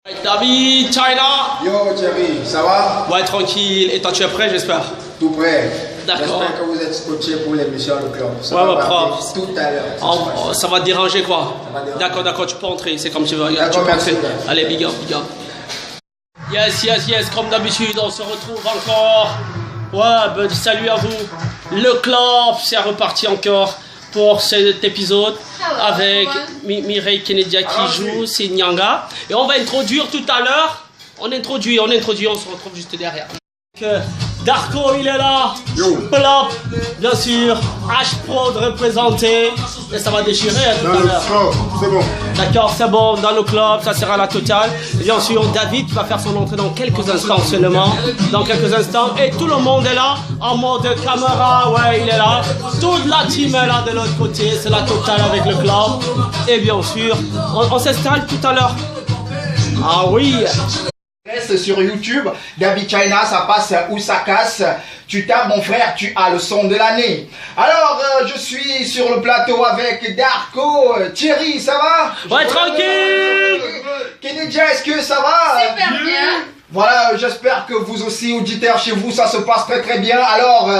David, China. Yo Thierry, ça va? Ouais, tranquille. Et toi, tu es prêt, j'espère? Tout prêt. D'accord. J'espère que vous êtes scotché pour l'émission Le Club. Ça ouais, va propre. Tout à l'heure. Ça va te déranger quoi? D'accord, d'accord, tu peux entrer, c'est comme tu veux. Tu peux entrer. Allez, big up, big up. Yes, comme d'habitude, on se retrouve encore. Ouais, ben, salut à vous. Le club, c'est reparti encore pour cet épisode avec Mireille Kenedia qui joue, c'est Nyanga. Et on va introduire tout à l'heure. On introduit, on se retrouve juste derrière. Darko, il est là. Plop, bien sûr. H-Prod représenté. Et ça va déchirer tout à l'heure. C'est bon. D'accord, c'est bon. Dans le club, ça sera la totale. Et bien sûr, David qui va faire son entrée dans quelques instants seulement. Dans quelques instants. Et tout le monde est là. En mode caméra. Ouais, il est là. Toute la team est là de l'autre côté. C'est la totale avec le club. Et bien sûr, on s'installe tout à l'heure. Ah oui. Sur YouTube, David China, ça passe ou ça casse. Tu tapes mon frère, tu as le son de l'année. Alors, je suis sur le plateau avec Darko. Thierry, ça va? Ouais, tranquille. Kenedia, est-ce que ça va? Super bien. Voilà, j'espère que vous aussi, auditeurs chez vous, ça se passe très très bien. Alors,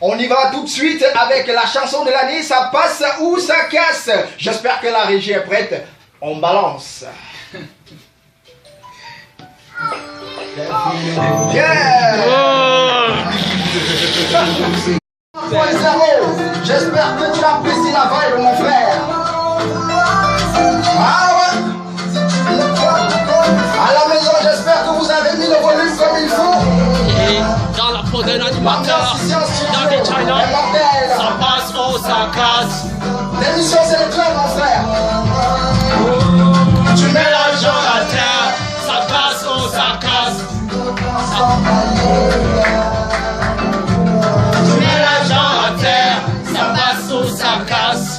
on y va tout de suite avec la chanson de l'année. Ça passe ou ça casse. J'espère que la régie est prête. On balance. Yeah! Oh. J'espère que tu apprécies la vibe, mon frère. Ah ouais. À la maison, j'espère que vous avez mis le volume comme il faut. Et dans la peau d'un animateur, David China, ça passe ou ça casse. L'émission, c'est le club, mon frère. Tu mets l'argent à terre, ça passe ou ça casse. Tu mets l'argent à terre, ça passe ou ça casse.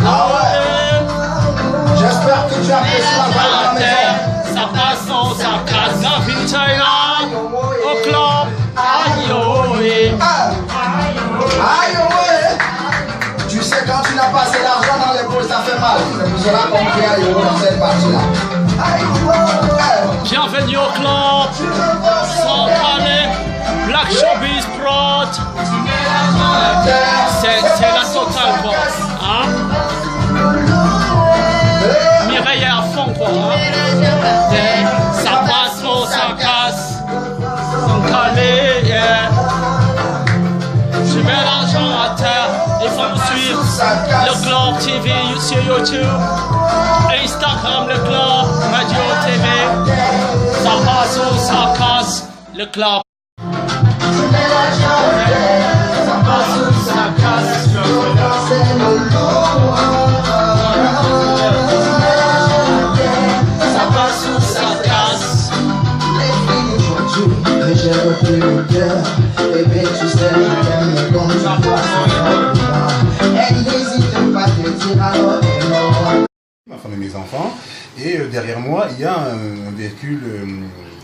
Ah ouais. J'espère que tu apprécies la vibe à la maison. Ça passe ou ça casse. David China, au club, aïe oh oui. Aïe ouais. Tu sais, quand tu n'as pas assez d'argent dans l'épaule, ça fait mal. Vous aurez compris aïe ouais dans cette partie-là. Bienvenue au club, sans parler, Black Showbiz Prod. C'est la totale quoi. Hein? Mireille est à fond quoi. Hein? Ça passe ou ça casse. Sans calmer, yeah. Je mets l'argent à terre, il faut me suivre. Le Club TV sur YouTube, Instagram, le Club, Radio TV. Ça passe ou ça casse, le Club. Ça passe ou ça casse. Ça passe ou ça casse. J'ai repris le cœur, bébé tu sais, je t'aime comme ça passe. Elle n'hésite pas à te dire alors ma femme et mes enfants, et derrière moi il y a un véhicule,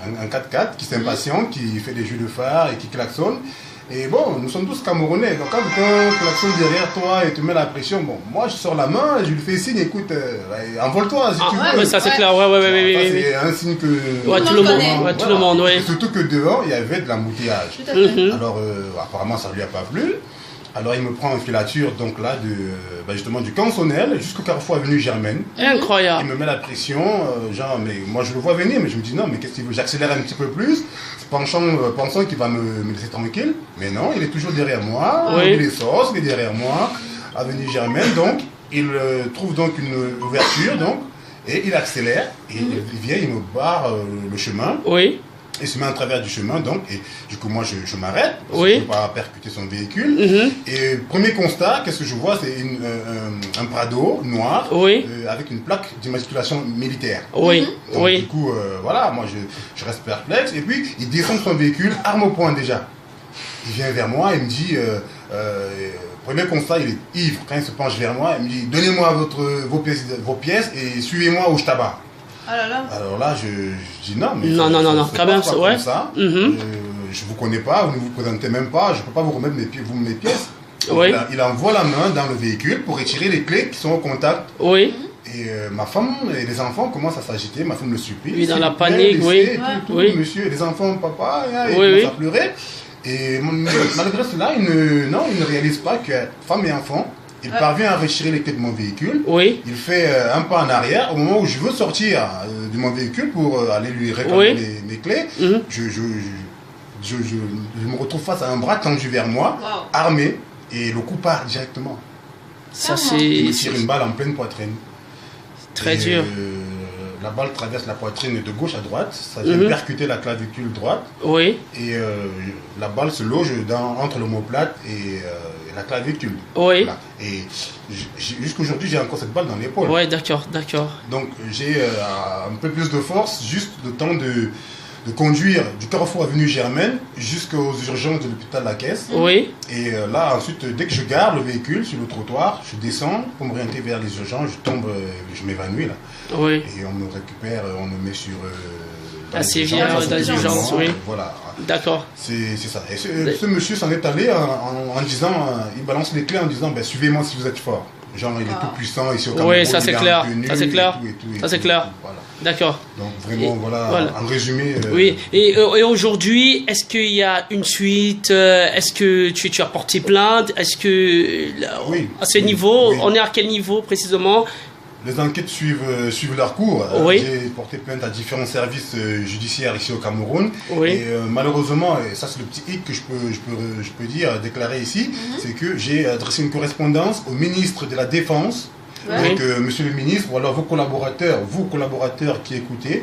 un 4x4 qui s'impatiente, qui fait des jeux de phare et qui klaxonne. Et bon, nous sommes tous Camerounais, donc quand quelqu'un klaxonne derrière toi et te met la pression, bon, moi je sors la main, je lui fais signe, écoute, envole-toi si tu veux. Ouais, ça c'est clair, ouais. C'est un signe que... Ouais, tout le monde, ouais, tout le monde, ouais. Et surtout que devant, il y avait de l'embouteillage. Alors, apparemment, ça ne lui a pas plu. Alors, il me prend en filature, donc là, justement, du Cansonnel jusqu'au carrefour avenue Germaine. Incroyable. Il me met la pression, genre, mais moi je le vois venir, mais je me dis non, mais qu'est-ce qu'il veut? J'accélère un petit peu plus, pensant qu'il va me laisser tranquille. Mais non, il est toujours derrière moi, oui. Il est sauce, il est derrière moi, avenue Germaine, donc, il trouve donc une ouverture, donc, et il accélère, et il vient, il me barre le chemin. Oui. Il se met en travers du chemin, donc, et du coup, moi, je m'arrête, parce que je ne peux pas percuter son véhicule. Et premier constat, qu'est-ce que je vois? C'est un Prado noir, avec une plaque d'immatriculation militaire. Donc, du coup, voilà, moi, je reste perplexe. Et puis, il descend de son véhicule, arme au poing déjà. Il vient vers moi, il me dit, premier constat, il est ivre. Quand il se penche vers moi, il me dit, donnez-moi vos pièces et suivez-moi au tabac. Ah là là. Alors là, je dis non, mais non, quand même, c'est ouais. Ça. Je vous connais pas, vous ne vous présentez même pas, je ne peux pas vous remettre mes pièces. Donc, il envoie la main dans le véhicule pour retirer les clés qui sont au contact. Et Et ma femme et les enfants commencent à s'agiter, ma femme le supplie. Oui, dans la panique, oui. Tout, oui. Monsieur, les enfants, papa, ils oui, commencent à pleurer. Et malgré cela, il ne réalise pas que femme et enfant, il parvient à retirer les clés de mon véhicule. Oui. Il fait un pas en arrière. Au moment où je veux sortir de mon véhicule pour aller lui réparer mes clés, je me retrouve face à un bras tendu vers moi, armé, et le coup part directement. Ça, il me tire une balle en pleine poitrine. Très dur. La balle traverse la poitrine de gauche à droite, ça vient percuter la clavicule droite. Oui. Et la balle se loge entre l'omoplate et la clavicule. Oui. Voilà. Et jusqu'aujourd'hui, j'ai encore cette balle dans l'épaule. Oui, d'accord. Donc j'ai un peu plus de force, juste le temps de conduire du carrefour avenue Germaine jusqu'aux urgences de l'hôpital La Caisse. Oui. Et là, ensuite, dès que je gare le véhicule sur le trottoir, je descends pour m'orienter vers les urgences, je tombe, je m'évanouis là. Oui. Et on me récupère, on me met sur... assez bien dans les urgences, oui. Voilà. D'accord. C'est ça. Et ce monsieur s'en est allé en disant, il balance les clés en disant, ben, suivez-moi si vous êtes fort. Genre, il est tout puissant ici au Cameroun. Oui, ça c'est clair. Ça c'est clair. Ça c'est clair. Voilà. D'accord. Donc vraiment, voilà, en résumé. Oui, et aujourd'hui, est-ce qu'il y a une suite? Est-ce que tu as porté plainte? Est-ce que, à ce niveau, on est à quel niveau précisément? Les enquêtes suivent leur cours. Oui. J'ai porté plainte à différents services judiciaires ici au Cameroun. Oui. Et malheureusement, et ça c'est le petit hic que je peux dire, déclarer ici, c'est que j'ai adressé une correspondance au ministre de la Défense. Donc, monsieur le ministre, ou alors vos collaborateurs qui écoutez,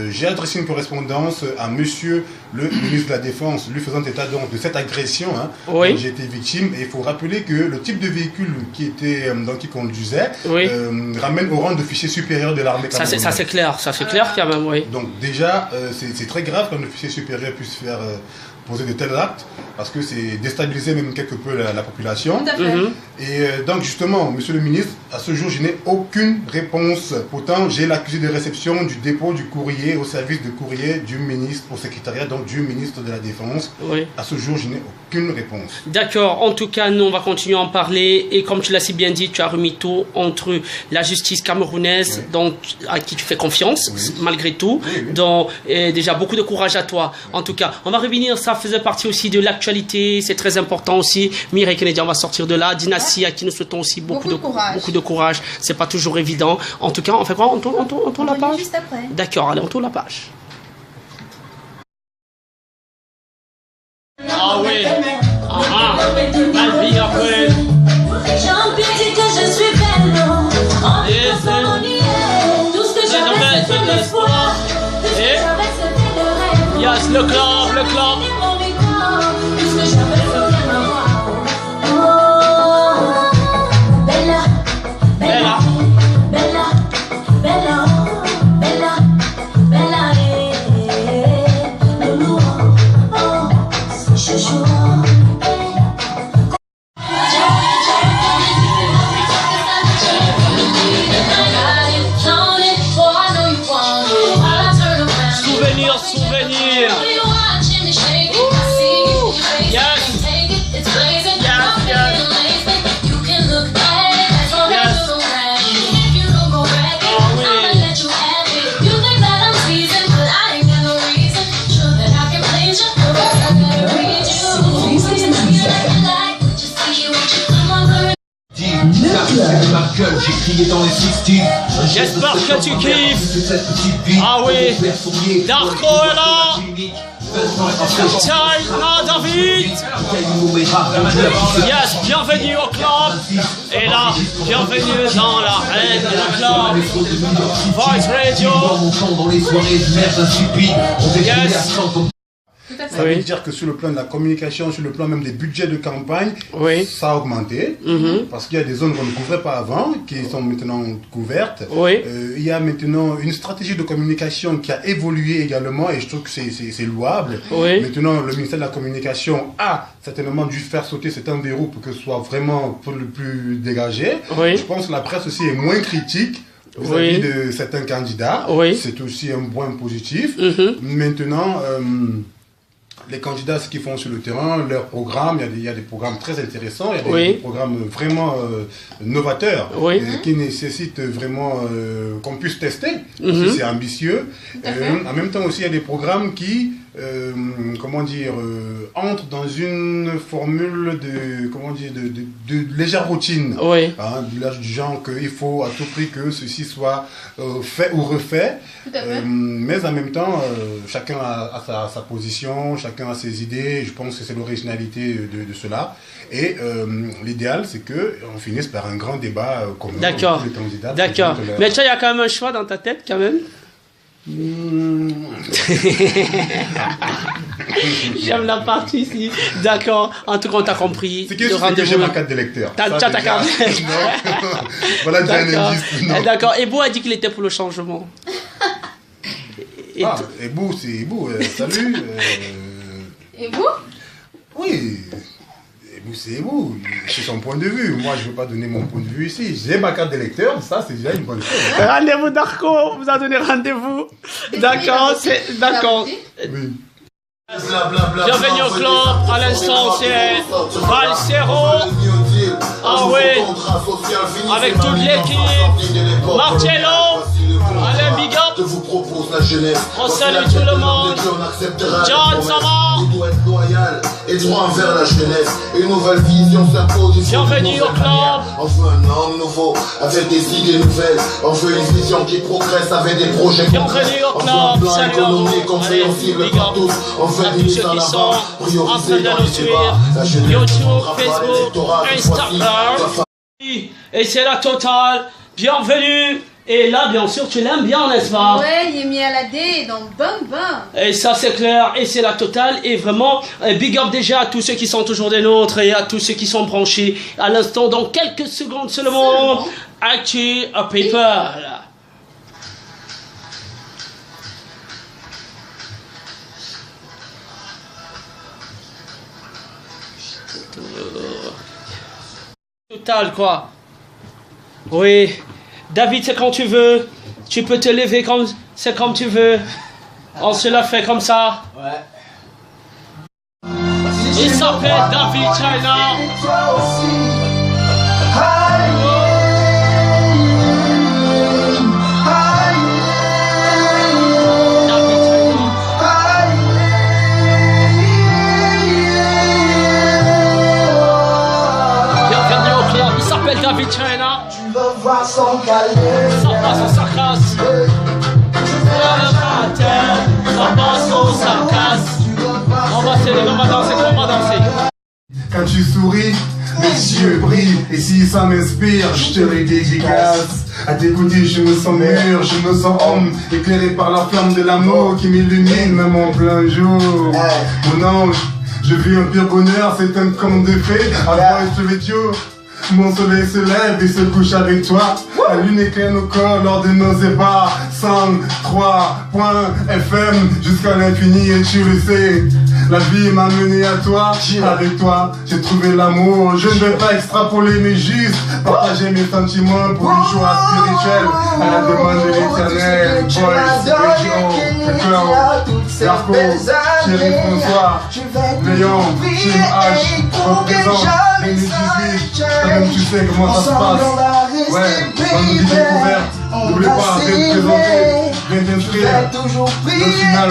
j'ai adressé une correspondance à monsieur le ministre de la Défense, lui faisant état donc de cette agression dont j'ai été victime. Et il faut rappeler que le type de véhicule qui conduisait ramène au rang d'officier supérieur de l'armée camerounaise. Ça c'est clair quand même, oui. Donc déjà, c'est très grave qu'un officier supérieur puisse faire poser de tels actes, parce que c'est déstabiliser même quelque peu la population. Tout à fait. Et donc justement, monsieur le ministre, à ce jour, je n'ai aucune réponse. Pourtant, j'ai l'accusé de réception du dépôt du courrier au service de courrier du ministre au secrétariat, donc du ministre de la Défense. À ce jour, je n'ai aucune réponse. D'accord. En tout cas, nous, on va continuer à en parler. Et comme tu l'as si bien dit, tu as remis tout entre la justice camerounaise, donc, à qui tu fais confiance, malgré tout. Donc, déjà, beaucoup de courage à toi. En tout cas, on va revenir, ça faisait partie aussi de l'actualité, c'est très important aussi. Mireille Kennedy, on va sortir de là. Dynastie, à qui nous souhaitons aussi beaucoup de courage. C'est pas toujours évident. En tout cas, on fait quoi? On tourne la page? Juste après. D'accord, allez, on tourne la page. Ah oui. Ma vie après. J'ai envie de dire que je suis belle. En tout ce que j'avais, c'était l'espoir. Tout ce que j'avais, c'était le rêve. Yes, le club. Souvenir. J'ai crié dans les 60. J'espère que tu kiffes. Ah oui, Darko est là. China David. Yes, bienvenue au club. Et là, bienvenue dans la reine du club. Voice Radio. Yes. Ça veut dire que sur le plan de la communication, sur le plan même des budgets de campagne, ça a augmenté. Parce qu'il y a des zones qu'on ne couvrait pas avant, qui sont maintenant couvertes. Il y a maintenant une stratégie de communication qui a évolué également, et je trouve que c'est louable. Maintenant, le ministère de la Communication a certainement dû faire sauter certains verrous pour que ce soit vraiment le plus dégagé. Je pense que la presse aussi est moins critique vis-à-vis de certains candidats. C'est aussi un point positif. Maintenant... les candidats, ce qu'ils font sur le terrain, leurs programmes, il y a des programmes très intéressants, il y a des programmes vraiment novateurs, qui nécessitent vraiment qu'on puisse tester, si c'est ambitieux. En même temps aussi, il y a des programmes qui, comment dire, entrent dans une formule de légère routine. Hein, du genre qu'il faut à tout prix que ceci soit fait ou refait. Mais en même temps, chacun a sa position, chacun a ses idées. Je pense que c'est l'originalité de cela. Et l'idéal, c'est qu'on finisse par un grand débat commun. D'accord. D'accord. Mais tu vois, il y a quand même un choix dans ta tête, quand même. J'aime la partie ici. D'accord. En tout cas, on t'a compris. C'est que j'ai ma carte d'électeur. T'as ta carte d'électeur. Voilà déjà un indice. D'accord. Ebou a dit qu'il était pour le changement. Ebou, c'est Ebou. Salut. Ebou? Oui. C'est Ebou, c'est son point de vue. Moi, je ne veux pas donner mon point de vue ici. J'ai ma carte d'électeur, ça, c'est déjà une bonne chose. Rendez-vous, Darko, vous a donné rendez-vous. D'accord, c'est d'accord. Oui. Bienvenue au club, à l'instant, c'est Valsero. Ah oui, avec toute l'équipe. Marcello. Alain Big Up. On salue tout le monde. John, ça va? Il doit être loyal et droit envers la jeunesse. Une nouvelle vision s'impose. Bienvenue au club. On veut un homme nouveau avec des idées nouvelles. On veut une vision qui progresse avec des projets concrets. Bienvenue au On veut un club. plan Salut à vous. économique compréhensible par tous. On veut une mise en avant. En train Prioriser de dans nous les débats. La suivre. jeunesse YouTube, Facebook, Instagram. Et c'est la totale. Bienvenue. Et là, bien sûr, tu l'aimes bien, n'est-ce pas? Ouais, il est mis à la D, donc bam bam. Et ça, c'est clair, et c'est la totale. Et vraiment, big up déjà à tous ceux qui sont toujours des nôtres et à tous ceux qui sont branchés. À l'instant, dans quelques secondes seulement, Actu a Paper. Total, quoi. Oui. David, c'est quand tu veux. Tu peux te lever comme c'est comme tu veux. On se la fait comme ça. Ouais. Il s'appelle David China. Bienvenue au club. Il s'appelle David China. Voir son calme, Ça passe au sarcasme. Le matin, ça passe au sarcasme. On va danser, on va danser. Quand tu souris, mes yeux brillent. Et si ça m'inspire, je te les dédicace. À t'écouter, je me sens mûr, je me sens homme, éclairé par la flamme de l'amour qui m'illumine même en plein jour. Mon ange, je vis un pire bonheur, c'est un conte de fées. Avant et je vais Dieu. Mon soleil se lève et se couche avec toi. La lune éclaire nos corps lors de nos ébats. 103.fm jusqu'à l'infini et tu le sais. La vie m'a mené à toi. Avec toi, j'ai trouvé l'amour. Je ne vais pas extrapoler mais juste partager mes sentiments pour une joie spirituelle à la demande de l'éternel. Boys, Darko, Thierry François, Léon, Team H, représente 2018. Même tu sais comment ça se passe. Ouais, dans nos vies découvertes. N'oubliez pas de te présenter, bien t'inscrire. Le final.